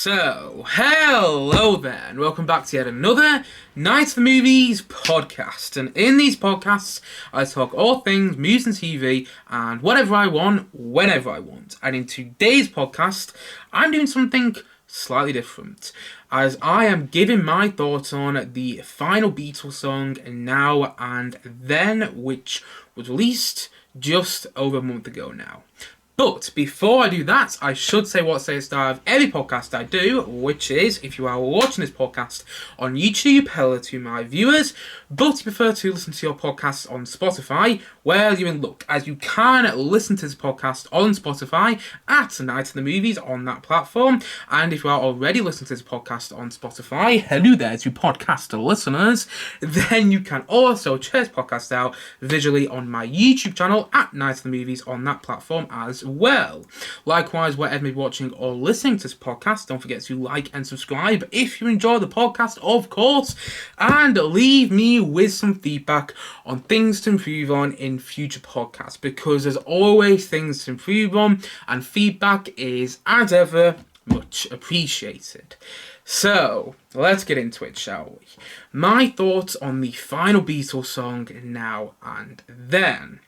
So, hello there, and welcome back to yet another Night of the Movies podcast. And in these podcasts, I talk all things movies and TV, and whatever I want, whenever I want. And in today's podcast, I'm doing something slightly different, as I am giving my thoughts on the final Beatles song, Now and Then, which was released just over a month ago now. But before I do that, I should say what I say at the start of every podcast I do, which is, if you are watching this podcast on YouTube, hello to my viewers, but you prefer to listen to your podcasts on Spotify, well, you're in luck, as you can listen to this podcast on Spotify at Night of the Movies on that platform. And if you are already listening to this podcast on Spotify, hello there to podcast listeners, then you can also check this podcast out visually on my YouTube channel at Night of the Movies on that platform as well. Likewise, wherever you're watching or listening to this podcast, don't forget to like and subscribe if you enjoy the podcast, of course, and leave me with some feedback on things to improve on in future podcasts, because there's always things to improve on, and feedback is, as ever, much appreciated. So, let's get into it, shall we? My thoughts on the final Beatles song, Now and Then.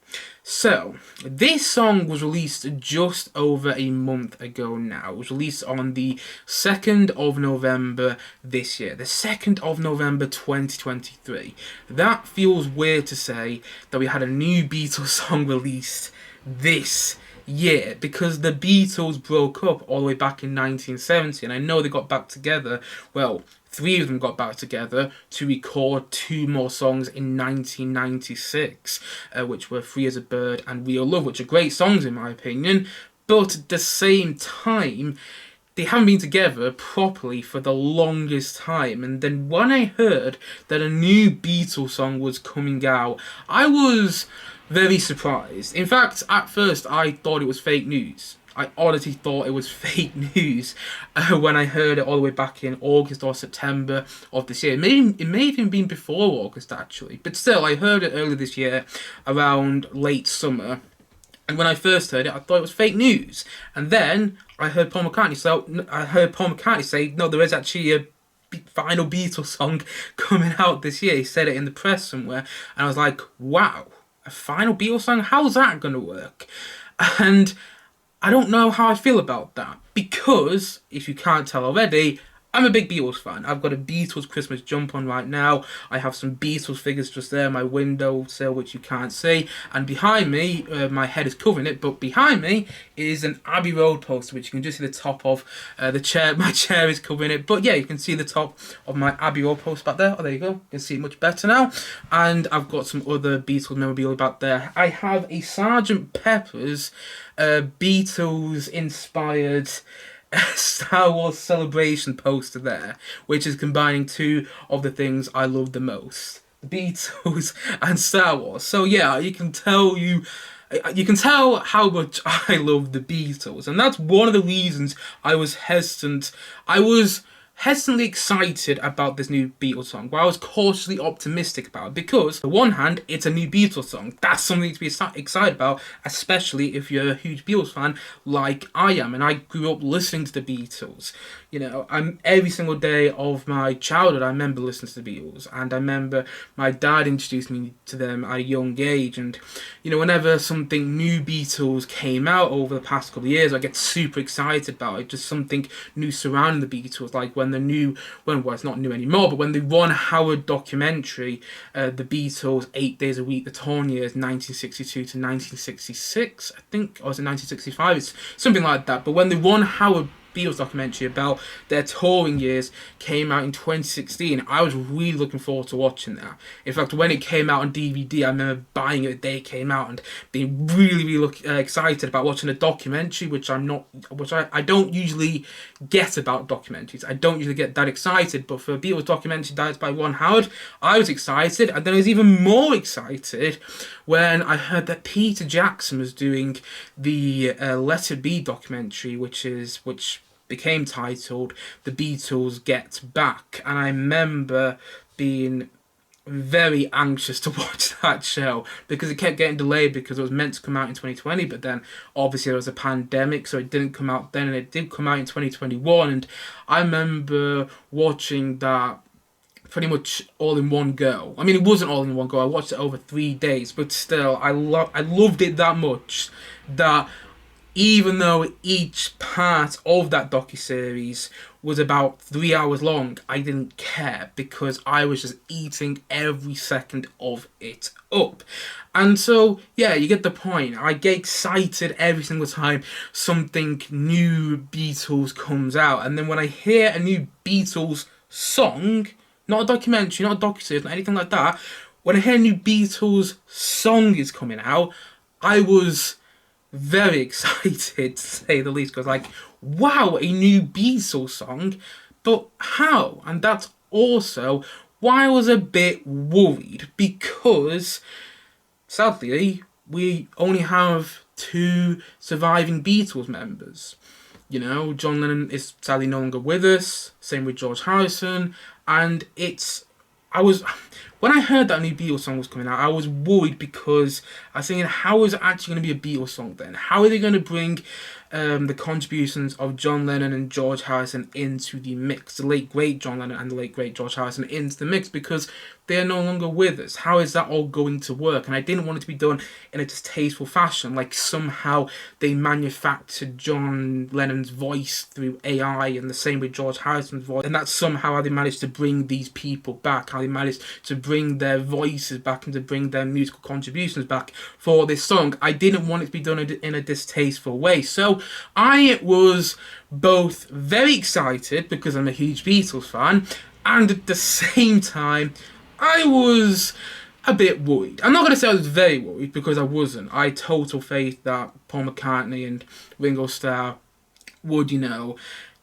So, this song was released just over a month ago now. It was released on the 2nd of November this year. The 2nd of November 2023. That feels weird to say that we had a new Beatles song released this year, because the Beatles broke up all the way back in 1970, and I know they got back together, well, 3 of them got back together to record 2 more songs in 1996, which were Free as a Bird and Real Love, which are great songs in my opinion, but at the same time, they haven't been together properly for the longest time. And then when I heard that a new Beatles song was coming out, I was very surprised. In fact, at first I thought it was fake news. I honestly thought it was fake news when I heard it all the way back in August or September of this year. It may have even been before August, actually. But still, I heard it earlier this year, around late summer. And when I first heard it, I thought it was fake news. And then I heard Paul McCartney say, no, there is actually a final Beatles song coming out this year. He said it in the press somewhere. And I was like, wow, a final Beatles song? How's that going to work? And I don't know how I feel about that, because, if you can't tell already, I'm a big Beatles fan. I've got a Beatles Christmas jump on right now. I have some Beatles figures just there in my windowsill, which you can't see. And behind me, my head is covering it, but behind me is an Abbey Road poster, which you can just see the top of the chair. My chair is covering it. But yeah, you can see the top of my Abbey Road poster back there. Oh, there you go. You can see it much better now. And I've got some other Beatles memorabilia back there. I have a Sgt. Pepper's Beatles-inspired Star Wars Celebration poster there, which is combining 2 of the things I love the most, the Beatles and Star Wars. So yeah, you can tell how much I love the Beatles, and that's one of the reasons I was hesitant. I was hesitantly excited about this new Beatles song, but I was cautiously optimistic about it, because on the one hand, it's a new Beatles song. That's something to be excited about, especially if you're a huge Beatles fan like I am, and I grew up listening to the Beatles. You know, every single day of my childhood, I remember listening to the Beatles, and I remember my dad introduced me to them at a young age, and, you know, whenever something new Beatles came out over the past couple of years, I get super excited about it, just something new surrounding the Beatles, like when it's not new anymore, but when the Ron Howard documentary, The Beatles, 8 Days a Week, the Torn Years, 1962 to 1966, I think, or was it 1965? It's something like that. But when the Ron Howard Beatles documentary about their touring years came out in 2016, I was really looking forward to watching that. In fact, when it came out on DVD, I remember buying it the day it came out and being really excited about watching a documentary, which I don't usually get about documentaries. I don't usually get that excited, but for a Beatles documentary directed by Ron Howard, I was excited, and then I was even more excited when I heard that Peter Jackson was doing the Let It Be documentary, which became titled The Beatles Get Back. And I remember being very anxious to watch that show because it kept getting delayed because it was meant to come out in 2020, but then obviously there was a pandemic, so it didn't come out then, and it did come out in 2021. And I remember watching that pretty much all in one go. I mean, it wasn't all in one go. I watched it over 3 days, but still, I loved it that much that even though each part of that docuseries was about 3 hours long, I didn't care because I was just eating every second of it up. And so, yeah, you get the point. I get excited every single time something new Beatles comes out. And then when I hear a new Beatles song, not a documentary, not a docuseries, not anything like that, when I hear a new Beatles song is coming out, I was very excited, to say the least, because like, wow, a new Beatles song, but how? And that's also why I was a bit worried, because sadly we only have 2 surviving Beatles members. You know, John Lennon is sadly no longer with us, same with George Harrison, and when I heard that new Beatles song was coming out, I was worried because I was thinking, how is it actually going to be a Beatles song then? How are they going to bring the contributions of John Lennon and George Harrison into the mix? The late great John Lennon and the late great George Harrison into the mix, because they are no longer with us. How is that all going to work? And I didn't want it to be done in a distasteful fashion, like somehow they manufactured John Lennon's voice through AI, and the same with George Harrison's voice, and that's somehow how they managed to bring these people back, how they managed to bring their voices back and to bring their musical contributions back for this song. I didn't want it to be done in a distasteful way. So I was both very excited because I'm a huge Beatles fan, and at the same time I was a bit worried. I'm not going to say I was very worried, because I wasn't. I had total faith that Paul McCartney and Ringo Starr would,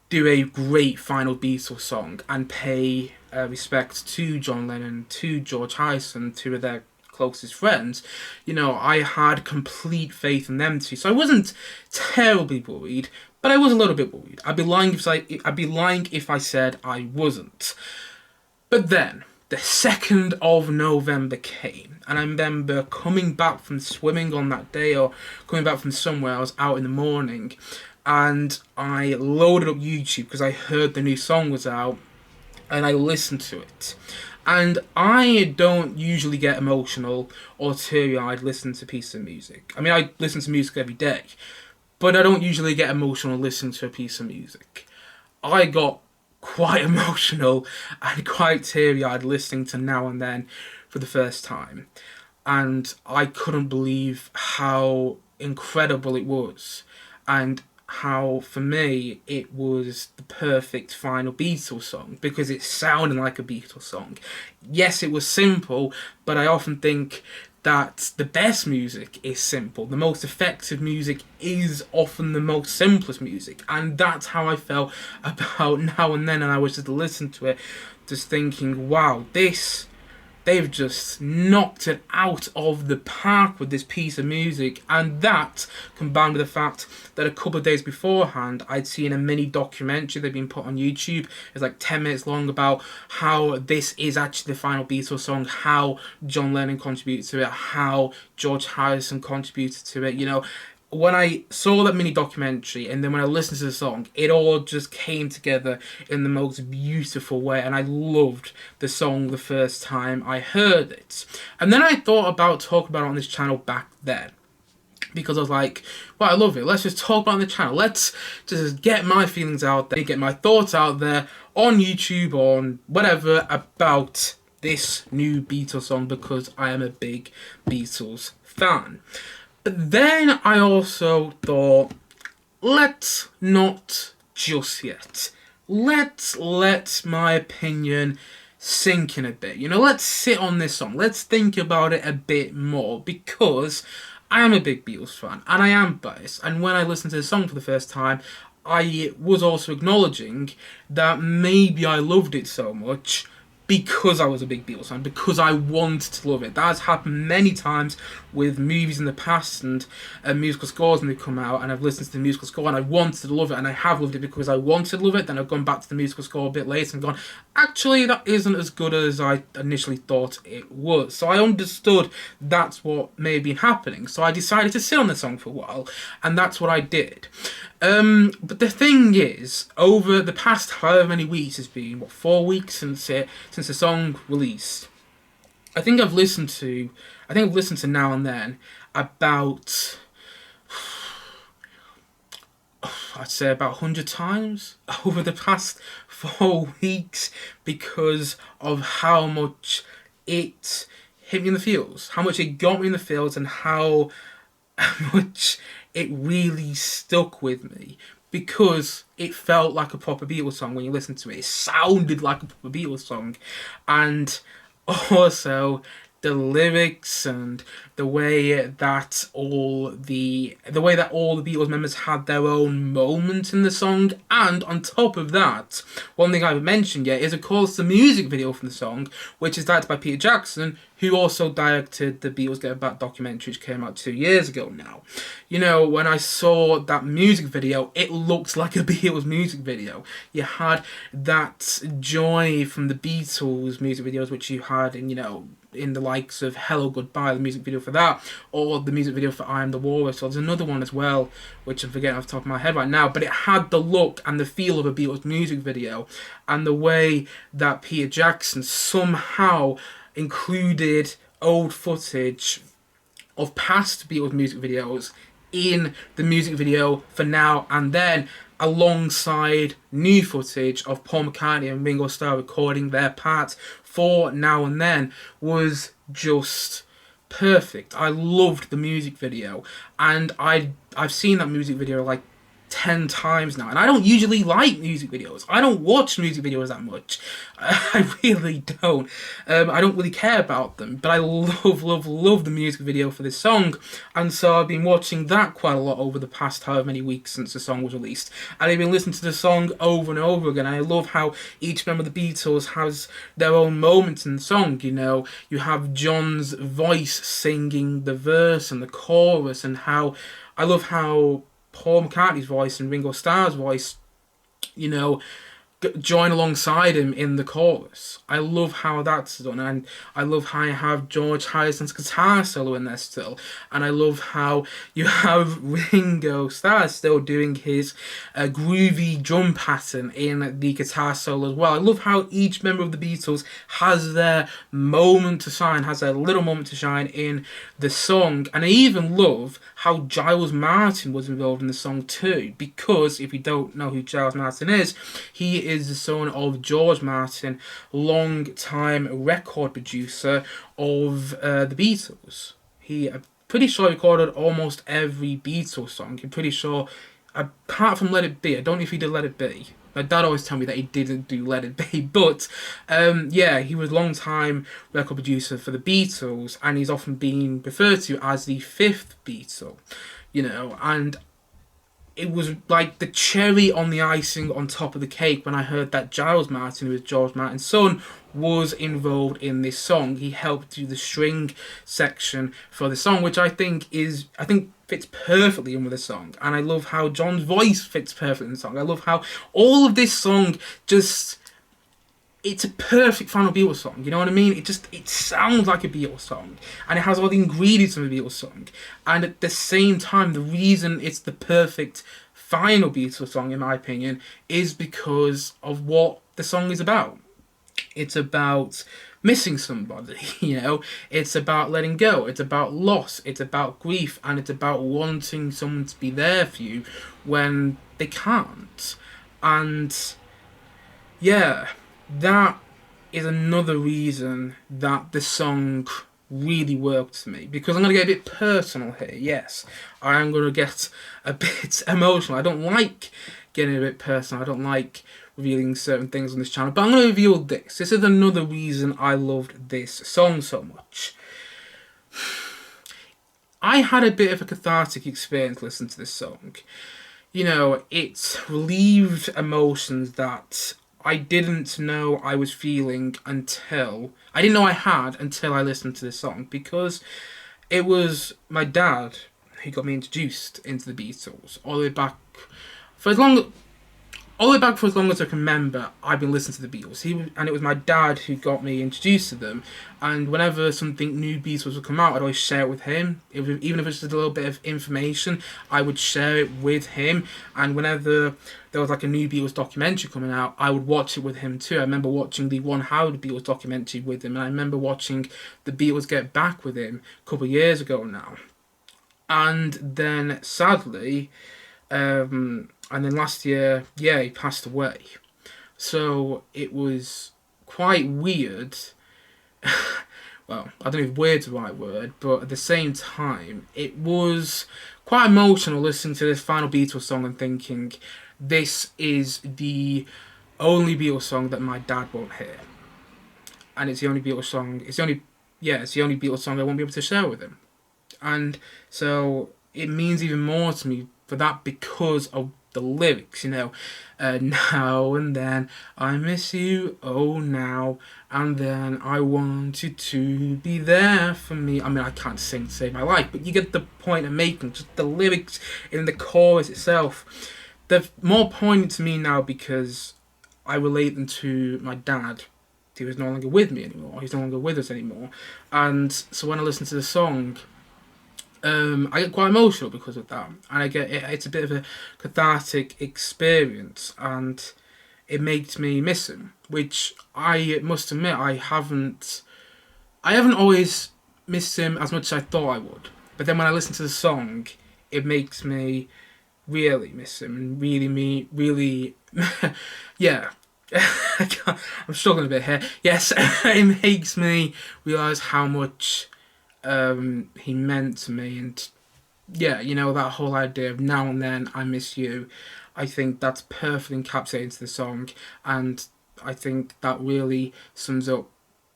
do a great final Beatles song and pay respect to John Lennon, to George Harrison, 2 of their closest friends. I had complete faith in them too. So I wasn't terribly worried, but I was a little bit worried. I'd be lying if I said I wasn't. But then the 2nd of November came, and I remember coming back from swimming on that day, or coming back from somewhere. I was out in the morning, and I loaded up YouTube because I heard the new song was out, and I listened to it. And I don't usually get emotional or teary-eyed listening to pieces of music. I mean, I listen to music every day, but I don't usually get emotional listening to a piece of music. I got quite emotional and quite teary-eyed listening to Now and Then for the first time. And I couldn't believe how incredible it was, and how, for me, it was the perfect final Beatles song, because it sounded like a Beatles song. Yes, it was simple, but I often think that the best music is simple. The most effective music is often the most simplest music, and that's how I felt about Now and Then. And I was just listening to it, just thinking, wow, they've just knocked it out of the park with this piece of music. And that, combined with the fact that a couple of days beforehand I'd seen a mini documentary that had been put on YouTube. It's like 10 minutes long, about how this is actually the final Beatles song, how John Lennon contributed to it, how George Harrison contributed to it. When I saw that mini documentary, and then when I listened to the song, it all just came together in the most beautiful way, and I loved the song the first time I heard it. And then I thought about talking about it on this channel back then, because I was like, well, I love it, let's just talk about it on the channel, let's just get my feelings out there, get my thoughts out there on YouTube, on whatever, about this new Beatles song, because I am a big Beatles fan. But then I also thought, let's not just yet. Let's let my opinion sink in a bit. Let's sit on this song. Let's think about it a bit more, because I am a big Beatles fan, and I am biased. And when I listened to the song for the first time, I was also acknowledging that maybe I loved it so much because I was a big Beatles fan, because I wanted to love it. That has happened many times with movies in the past and musical scores when they come out, and I've listened to the musical score and I wanted to love it, and I have loved it because I wanted to love it. Then I've gone back to the musical score a bit later and gone, actually, that isn't as good as I initially thought it was. So I understood that's what may have been happening. So I decided to sit on the song for a while, and that's what I did. But the thing is, over the past however many weeks, it's been, 4 weeks since the song released. I think I've listened to Now and Then about, I'd say about 100 times over the past 4 weeks, because of how much it hit me in the feels, how much it got me in the feels, and how much it really stuck with me, because it felt like a proper Beatles song when you listen to it. It sounded like a proper Beatles song, and also the lyrics and the way that all the Beatles members had their own moment in the song. And on top of that, one thing I haven't mentioned yet is, of course, the music video for the song, which is directed by Peter Jackson, who also directed the Beatles Get Back documentary, which came out 2 years ago now. You know, when I saw that music video, it looked like a Beatles music video. You had that joy from the Beatles music videos, which you had in, in the likes of Hello Goodbye, the music video for that, or the music video for I Am the Walrus. So there's another one as well, which I'm forgetting off the top of my head right now, but it had the look and the feel of a Beatles music video, and the way that Peter Jackson somehow included old footage of past Beatles music videos in the music video for Now and Then, alongside new footage of Paul McCartney and Ringo Starr recording their part for Now and Then, was just perfect. I loved the music video, and I've seen that music video like 10 times now, and I don't usually like music videos. I don't watch music videos that much. I really don't. I don't really care about them, but I love the music video for this song, and so I've been watching that quite a lot over the past however many weeks since the song was released, and I've been listening to the song over and over again. I love how each member of the Beatles has their own moments in the song. You have John's voice singing the verse and the chorus, and I love how Paul McCartney's voice and Ringo Starr's voice, join alongside him in the chorus. I love how that's done, and I love how you have George Harrison's guitar solo in there still, and I love how you have Ringo Starr still doing his groovy drum pattern in the guitar solo as well. I love how each member of the Beatles has their moment to shine, has their little moment to shine in the song, and I even love how Giles Martin was involved in the song too, because if you don't know who Giles Martin is, he is the son of George Martin, long-time record producer of the Beatles. I'm pretty sure he recorded almost every Beatles song. I'm pretty sure, apart from Let It Be, I don't know if he did Let It Be. My dad always told me that he didn't do Let It Be, but he was a long-time record producer for the Beatles, and he's often been referred to as the fifth Beatle, and it was like the cherry on the icing on top of the cake when I heard that Giles Martin, who was George Martin's son, was involved in this song. He helped do the string section for the song, which I think fits perfectly in with the song. And I love how John's voice fits perfectly in the song. I love how all of this song it's a perfect final Beatles song, you know what I mean? It sounds like a Beatles song, and it has all the ingredients of a Beatles song, and at the same time, the reason it's the perfect final Beatles song, in my opinion, is because of what the song is about. It's about missing somebody, it's about letting go, it's about loss, it's about grief, and it's about wanting someone to be there for you when they can't. And yeah, that is another reason that the song really worked for me, because I'm going to get a bit personal here. Yes, I am going to get a bit emotional. I don't like getting a bit personal. I don't like revealing certain things on this channel, but I'm going to reveal this. This is another reason I loved this song so much. I had a bit of a cathartic experience listening to this song. It's relieved emotions that I didn't know I was feeling until I didn't know I had until I listened to this song, because it was my dad who got me introduced into the Beatles all the way back for as long all the way back for as long as I can remember. I've been listening to the Beatles. And it was my dad who got me introduced to them. And whenever something new Beatles would come out, I'd always share it with him. Even if it's just a little bit of information, I would share it with him. And whenever there was like a new Beatles documentary coming out, I would watch it with him too. I remember watching the One Howard Beatles documentary with him, and I remember watching the Beatles Get Back with him a couple of years ago now. And then sadly, and then last year, yeah, he passed away. So it was quite weird. Well, I don't know if weird's the right word, but at the same time, it was quite emotional listening to this final Beatles song and thinking, this is the only Beatles song that my dad won't hear. And it's the only Beatles song, it's the only Beatles song I won't be able to share with him. And so it means even more to me for that, because of the lyrics, now and then I miss you, oh now and then I want you to be there for me. I mean, I can't sing to save my life, but you get the point I'm making. Just the lyrics in the chorus itself, they're more poignant to me now because I relate them to my dad, who is no longer with me anymore. He's no longer with us anymore. And so when I listen to the song, I get quite emotional because of that, and I get it's a bit of a cathartic experience, and it makes me miss him, which I must admit I haven't always missed him as much as I thought I would. But then when I listen to the song, it makes me really miss him, and really yeah. I'm struggling a bit here. Yes, it makes me realise how much he meant to me. And yeah, that whole idea of now and then I miss you, I think that's perfectly encapsulated into the song, and I think that really sums up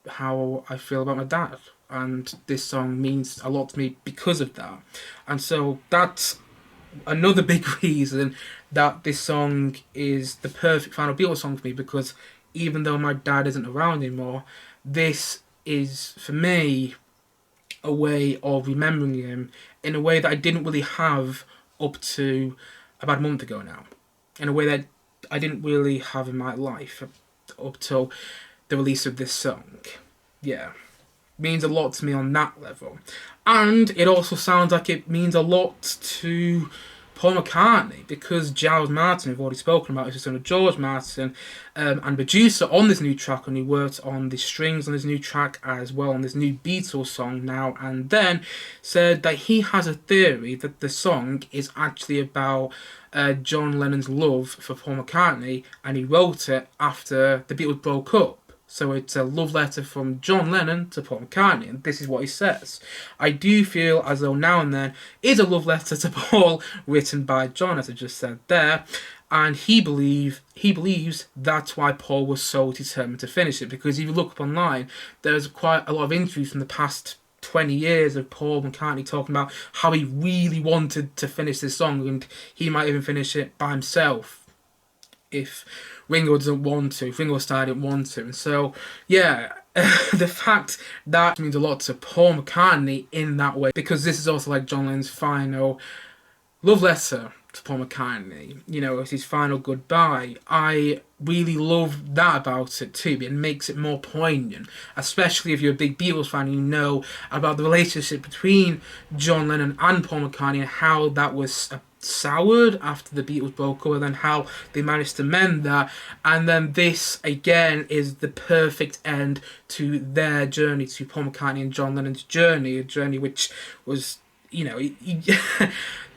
how I feel about my dad, and this song means a lot to me because of that. And so that's another big reason that this song is the perfect final Beatles song for me, because even though my dad isn't around anymore, this is for me a way of remembering him in a way that I didn't really have up to about a month ago now. In a way that I didn't really have in my life up till the release of this song. Yeah. Means a lot to me on that level. And it also sounds like it means a lot to Paul McCartney, because Giles Martin, we've already spoken about, is the son of George Martin, and producer on this new track, and he worked on the strings on this new track as well, on this new Beatles song Now and Then, said that he has a theory that the song is actually about John Lennon's love for Paul McCartney, and he wrote it after the Beatles broke up. So it's a love letter from John Lennon to Paul McCartney, and this is what he says. I do feel as though Now and Then is a love letter to Paul, written by John, as I just said there, and he believes that's why Paul was so determined to finish it, because if you look up online, there's quite a lot of interviews from the past 20 years of Paul McCartney talking about how he really wanted to finish this song, and he might even finish it by himself if Ringo doesn't want to, if Ringo Starr didn't want to. And so, yeah, the fact that means a lot to Paul McCartney in that way, because this is also like John Lennon's final love letter to Paul McCartney. It's his final goodbye. I really love that about it too. It makes it more poignant, especially if you're a big Beatles fan and you know about the relationship between John Lennon and Paul McCartney, and how that was soured after the Beatles broke up, and then how they managed to mend that. And then this again is the perfect end to their journey, to Paul McCartney and John Lennon's journey, a journey which was,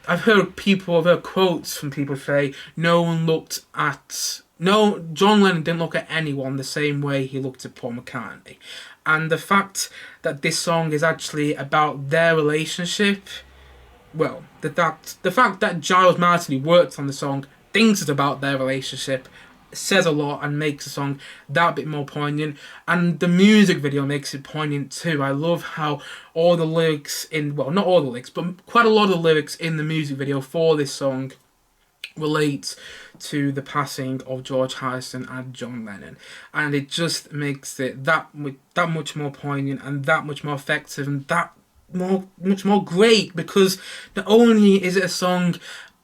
I've heard quotes from people say John Lennon didn't look at anyone the same way he looked at Paul McCartney. And the fact that this song is actually about their relationship, well, the fact that Giles Martin, who worked on the song, thinks it's about their relationship, says a lot and makes the song that bit more poignant. And the music video makes it poignant too. I love how all the lyrics not all the lyrics, but quite a lot of the lyrics in the music video for this song relate to the passing of George Harrison and John Lennon, and it just makes it that much more poignant and that much more effective and much more great, because not only is it a song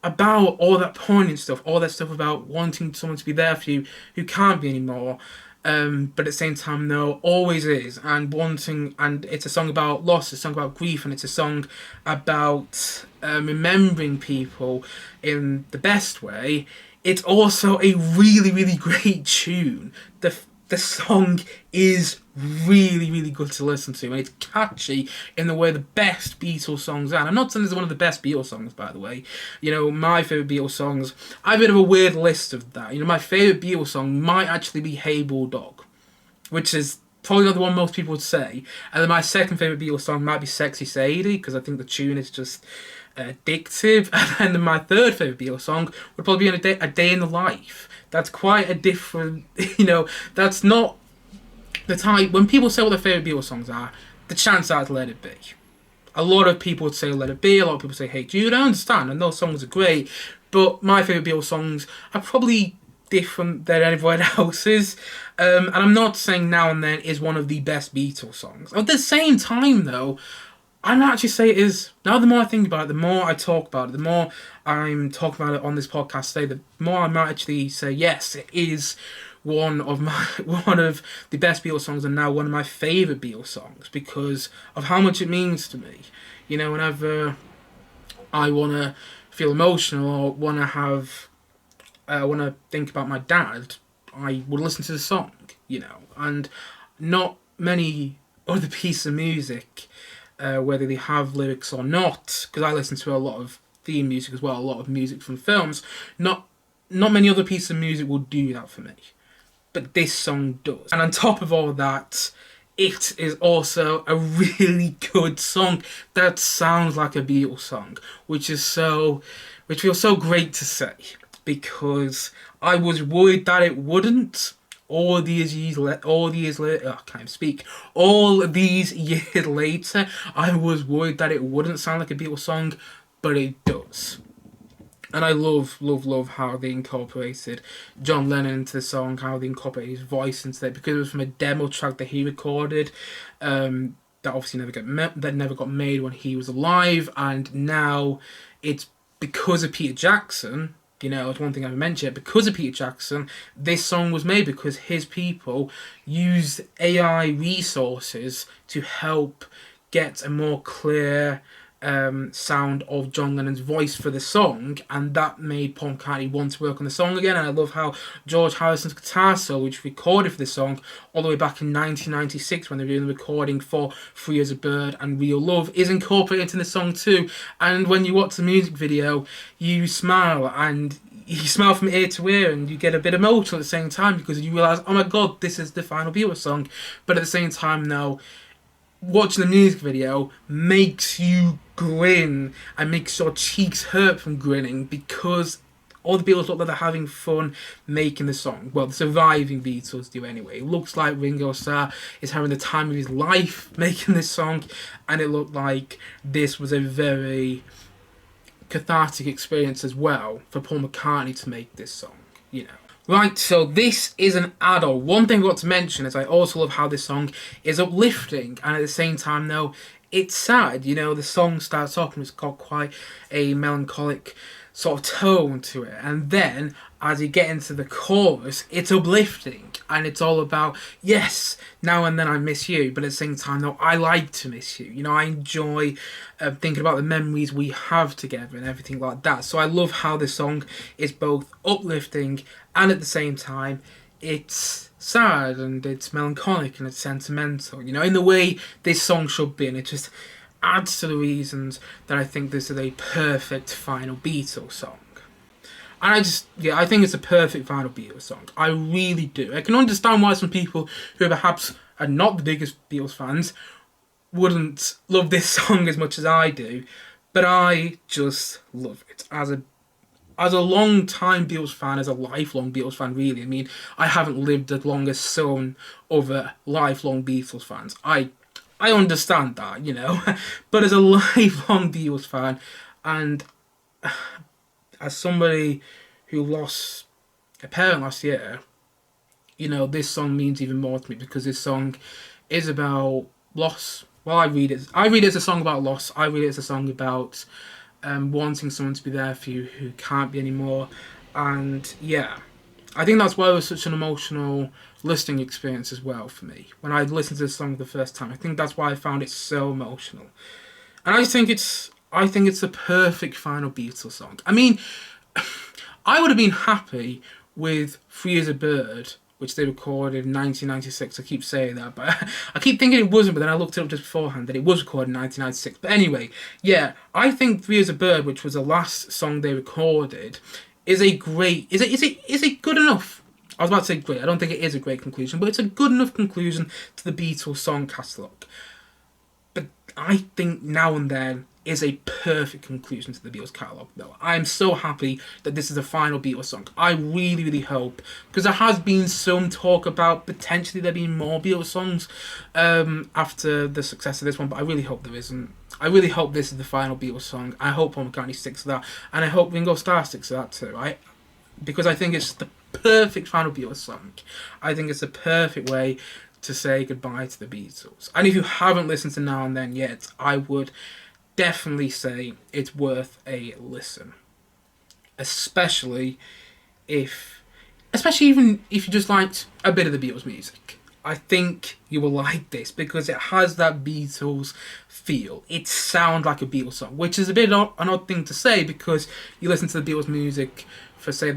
about all that poignant stuff, all that stuff about wanting someone to be there for you who can't be anymore, but at the same time, no, always is, and wanting, and it's a song about loss, it's a song about grief, and it's a song about remembering people in the best way. It's also a really, really great tune. The song is really, really good to listen to, and it's catchy in the way the best Beatles songs are. And I'm not saying it's one of the best Beatles songs, by the way. You know, my favourite Beatles songs, I have a bit of a weird list of that. You know, my favourite Beatles song might actually be Hey Bulldog, which is probably not the one most people would say. And then my second favourite Beatles song might be Sexy Sadie, because I think the tune is just addictive. And then my third favourite Beatles song would probably be A Day in the Life. That's quite a different, you know, that's not the type, when people say what their favourite Beatles songs are, the chances are to Let It Be. A lot of people would say Let It Be, a lot of people say Hey Jude, I understand, and those songs are great, but my favourite Beatles songs are probably different than everyone else's, and I'm not saying Now and Then is one of the best Beatles songs. At the same time, though, I'm not actually say it is. Now, the more I think about it, the more I talk about it, the more I'm talking about it on this podcast today, the more I might actually say yes, it is one of the best Beatles songs, and now one of my favourite Beatles songs, because of how much it means to me. You know, whenever I want to feel emotional or want to think about my dad, I would listen to the song. You know, and not many other pieces of music, whether they have lyrics or not, because I listen to a lot of theme music as well, a lot of music from films. Not many other pieces of music will do that for me, but this song does. And on top of all that, it is also a really good song that sounds like a Beatles song, which feels so great to say, because I was worried that it wouldn't. All these years later, I can't even speak. All these years later, I was worried that it wouldn't sound like a Beatles song, but it does. And I love how they incorporated John Lennon into the song, how they incorporated his voice into it, because it was from a demo track that he recorded, that obviously never got made when he was alive, and now it's because of Peter Jackson. You know, it's one thing I haven't mentioned. Because of Peter Jackson, this song was made because his people used AI resources to help get a more clear sound of John Lennon's voice for the song, and that made Paul McCartney want to work on the song again. And I love how George Harrison's guitar solo, which recorded for this song all the way back in 1996 when they were doing the recording for Free as a Bird and Real Love, is incorporated into the song too. And when you watch the music video, you smile, and you smile from ear to ear, and you get a bit emotional at the same time, because you realise, oh my god, this is the final Beatles song. But at the same time, now, watching the music video makes you grin and makes your cheeks hurt from grinning, because all the Beatles look like they're having fun making the song. Well, the surviving Beatles do anyway. It looks like Ringo Starr is having the time of his life making this song, and it looked like this was a very cathartic experience as well for Paul McCartney to make this song, you know. Right, so this is an add-on. One thing I got to mention is I also love how this song is uplifting, and at the same time, though, it's sad. You know, the song starts off and it's got quite a melancholic sort of tone to it, and then as you get into the chorus, it's uplifting, and it's all about, yes, now and then I miss you, but at the same time, though, I like to miss you. You know, I enjoy thinking about the memories we have together and everything like that. So I love how this song is both uplifting and at the same time it's sad and it's melancholic and it's sentimental, you know, in the way this song should be, and it just adds to the reasons that I think this is a perfect final Beatles song. And I think it's a perfect final Beatles song. I really do. I can understand why some people who perhaps are not the biggest Beatles fans wouldn't love this song as much as I do, but I just love it. As a long-time Beatles fan, as a lifelong Beatles fan, really. I mean, I haven't lived as long as some other lifelong Beatles fans. I understand that, you know, but as a lifelong Beatles fan, and as somebody who lost a parent last year, you know, this song means even more to me because this song is about loss. Well, I read it as a song about loss. I read it as a song about wanting someone to be there for you who can't be anymore. And yeah, I think that's why it was such an emotional listening experience as well for me. When I listened to this song the first time, I think that's why I found it so emotional. And I think it's the perfect final Beatles song. I mean, I would have been happy with Free as a Bird, which they recorded in 1996. I keep saying that, but I keep thinking it wasn't, but then I looked it up just beforehand that it was recorded in 1996. But anyway, yeah, I think Free as a Bird, which was the last song they recorded, is a great... Is it good enough? I was about to say great. I don't think it is a great conclusion, but it's a good enough conclusion to the Beatles song catalogue. But I think Now and Then is a perfect conclusion to the Beatles catalogue, though. I'm so happy that this is the final Beatles song. I really, really hope, because there has been some talk about potentially there being more Beatles songs after the success of this one, but I really hope there isn't. I really hope this is the final Beatles song. I hope Paul McCartney sticks to that, and I hope Ringo Starr sticks to that too. Because I think it's the perfect final Beatles song. I think it's the perfect way to say goodbye to the Beatles. And if you haven't listened to Now and Then yet, I would definitely say it's worth a listen. Especially even if you just liked a bit of the Beatles music. I think you will like this because it has that Beatles feel. It sounds like a Beatles song, which is a bit an odd thing to say because you listen to the Beatles music for, say,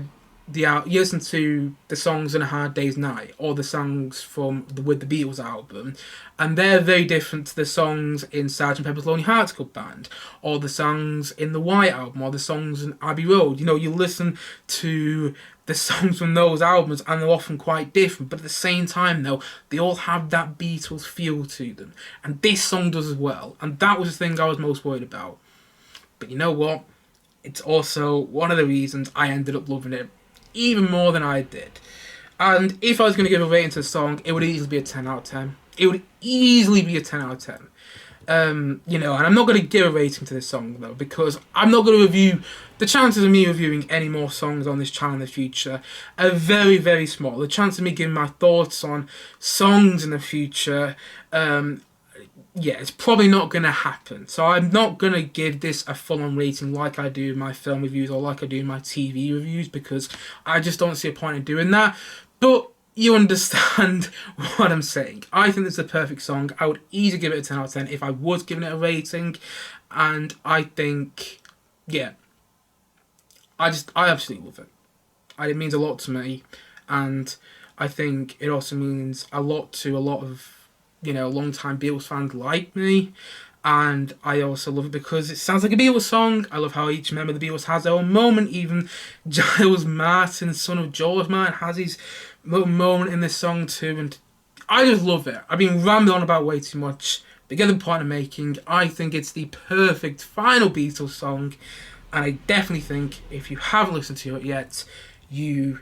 you listen to the songs in A Hard Day's Night or the songs from With the Beatles album, and they're very different to the songs in Sgt. Pepper's Lonely Hearts Club Band or the songs in the White Album or the songs in Abbey Road. You know, you listen to the songs from those albums and they're often quite different, but at the same time though, they all have that Beatles feel to them, and this song does as well, and that was the thing I was most worried about. But you know what? It's also one of the reasons I ended up loving it even more than I did. And if I was going to give a rating to the song, it would easily be a 10 out of 10. It would easily be a 10 out of 10. You know, and I'm not going to give a rating to this song though, because I'm not going to review... The chances of me reviewing any more songs on this channel in the future are very, very small. The chance of me giving my thoughts on songs in the future... yeah, it's probably not going to happen. So I'm not going to give this a full-on rating like I do in my film reviews or like I do in my TV reviews, because I just don't see a point in doing that. But you understand what I'm saying. I think this is a perfect song. I would easily give it a 10 out of 10 if I was giving it a rating. And I think, yeah, I absolutely love it. It means a lot to me. And I think it also means a lot to a lot of, you know, long-time Beatles fans like me. And I also love it because it sounds like a Beatles song. I love how each member of the Beatles has their own moment. Even Giles Martin, son of George Martin, has his little moment in this song too. And I just love it. I've been rambling on about way too much. But get the point I'm making. I think it's the perfect final Beatles song. And I definitely think if you haven't listened to it yet, you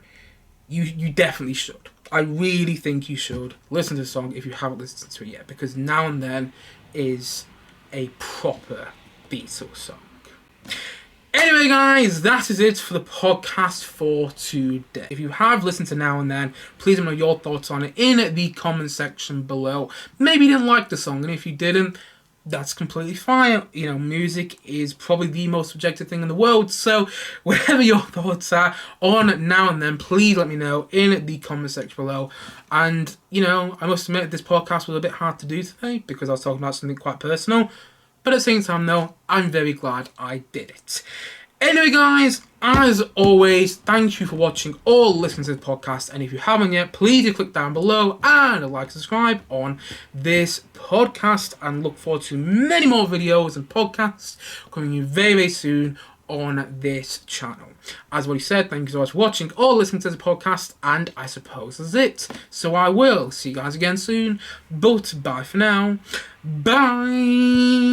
definitely should. I really think you should listen to the song if you haven't listened to it yet, because Now and Then is a proper Beatles song. Anyway, guys, that is it for the podcast for today. If you have listened to Now and Then, please let me know your thoughts on it in the comment section below. Maybe you didn't like the song, and if you didn't, that's completely fine. You know, music is probably the most subjective thing in the world, so whatever your thoughts are on Now and Then, please let me know in the comment section below. And, you know, I must admit this podcast was a bit hard to do today because I was talking about something quite personal, but at the same time though, I'm very glad I did it. Anyway, guys, as always, thank you for watching or listening to the podcast. And if you haven't yet, please do click down below and like and subscribe on this podcast. And look forward to many more videos and podcasts coming in very, very soon on this channel. As already said, thank you so much for watching or listening to the podcast. And I suppose that's it. So I will see you guys again soon. But bye for now. Bye.